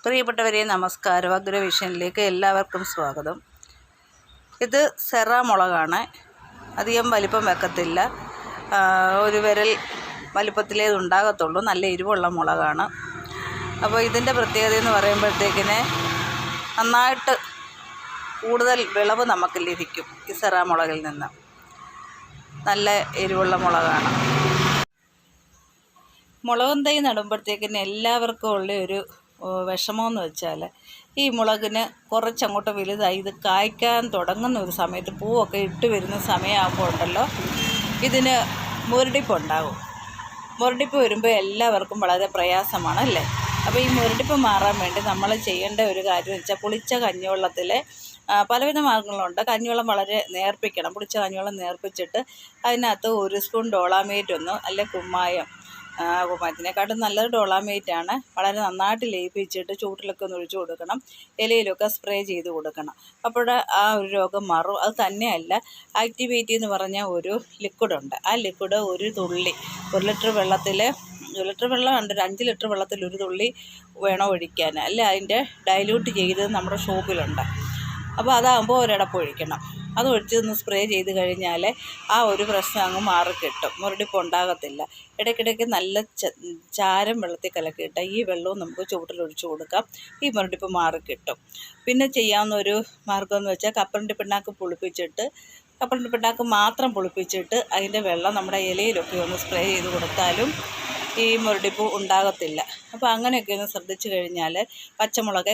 പ്രിയപ്പെട്ടവരെ നമസ്കാരം. അഗ്രവിഷനിലേക്ക് എല്ലാവർക്കും സ്വാഗതം. ഇത് സെറ മുളകാണ്. അധികം വലിപ്പം വെക്കത്തില്ല, ഒരു വിരൽ വലിപ്പത്തിലേത് ഉണ്ടാകത്തുള്ളൂ. നല്ല എരിവുള്ള മുളകാണ്. അപ്പോൾ ഇതിൻ്റെ പ്രത്യേകത എന്ന് പറയുമ്പോഴത്തേക്കിന് നന്നായിട്ട് കൂടുതൽ വിളവ് നമുക്ക് ലഭിക്കും ഈ സെറ മുളകിൽ നിന്ന്. നല്ല എരിവുള്ള മുളകാണ്. മുളകും തൈ നടുമ്പോഴത്തേക്കിന് എല്ലാവർക്കും ഉള്ള ഒരു വിഷമമെന്ന് വെച്ചാൽ ഈ മുളകിന് കുറച്ചങ്ങോട്ട് വലുതായി ഇത് കായ്ക്കാൻ തുടങ്ങുന്ന ഒരു സമയത്ത് പൂവൊക്കെ ഇട്ട് വരുന്ന സമയമാകുമ്പോൾ ഉണ്ടല്ലോ, ഇതിന് മുരടിപ്പുണ്ടാകും. മുരടിപ്പ് വരുമ്പോൾ എല്ലാവർക്കും വളരെ പ്രയാസമാണ് അല്ലേ. അപ്പോൾ ഈ മുരടിപ്പ് മാറാൻ വേണ്ടി നമ്മൾ ചെയ്യേണ്ട ഒരു കാര്യം വെച്ചാൽ പുളിച്ച കഞ്ഞിവെള്ളത്തിൽ പലവിധ മാർഗ്ഗങ്ങളുണ്ട്. കഞ്ഞിവെള്ളം വളരെ നേർപ്പിക്കണം. പുളിച്ച കഞ്ഞിവെള്ളം നേർപ്പിച്ചിട്ട് അതിനകത്ത് 1 സ്പൂൺ ഡോളാമേറ്റ് അല്ലെ കുമ്മായത്തിനെക്കാട്ടും നല്ലത് ഡോളാമേറ്റാണ്. വളരെ നന്നായിട്ട് ലയിപ്പിച്ചിട്ട് ചൂട്ടിലൊക്കെ ഒന്ന് ഒഴിച്ചു കൊടുക്കണം. ഇലയിലൊക്കെ സ്പ്രേ ചെയ്ത് കൊടുക്കണം. അപ്പോൾ ആ ഒരു രോഗം മാറും. അത് തന്നെയല്ല, ആക്ടിവേറ്റ് എന്ന് പറഞ്ഞ ഒരു ലിക്വിഡുണ്ട്. ആ ലിക്വിഡ് ഒരു തുള്ളി 1 ലിറ്റർ വെള്ളത്തിൽ, 1 ലിറ്റർ വെള്ളം ഉണ്ട്, 5 ലിറ്റർ വെള്ളത്തിൽ 1 തുള്ളി വേണം ഒഴിക്കാൻ. അല്ല അതിൻ്റെ ഡൈല്യൂട്ട് ചെയ്ത് നമ്മുടെ ഷോപ്പിലുണ്ട്. അപ്പോൾ അതാകുമ്പോൾ ഒരടപ്പ് ഒഴിക്കണം. അത് ഒഴിച്ചൊന്ന് സ്പ്രേ ചെയ്ത് കഴിഞ്ഞാൽ ആ ഒരു പ്രശ്നം അങ്ങ് മാറിക്കിട്ടും. മുരടിപ്പ് ഉണ്ടാകത്തില്ല. ഇടയ്ക്കിടയ്ക്ക് നല്ല ചാരം വെള്ളത്തിൽ കലക്കിയിട്ട് ഈ വെള്ളവും നമുക്ക് ചുവട്ടിലൊഴിച്ച് കൊടുക്കാം. ഈ മുരടിപ്പ് മാറിക്കിട്ടും. പിന്നെ ചെയ്യാവുന്ന ഒരു മാർഗ്ഗം എന്ന് വെച്ചാൽ കപ്പലണ്ടി പിണ്ണാക്ക് പുളിപ്പിച്ചിട്ട്, കപ്പലണ്ടി പിണ്ണാക്ക് മാത്രം പുളിപ്പിച്ചിട്ട് അതിൻ്റെ വെള്ളം നമ്മുടെ ഇലയിലൊക്കെ ഒന്ന് സ്പ്രേ ചെയ്ത് കൊടുത്താലും ഈ മുരടിപ്പ് ഉണ്ടാകത്തില്ല. അപ്പോൾ അങ്ങനെയൊക്കെ ഒന്ന് ശ്രദ്ധിച്ചു കഴിഞ്ഞാൽ പച്ചമുളക്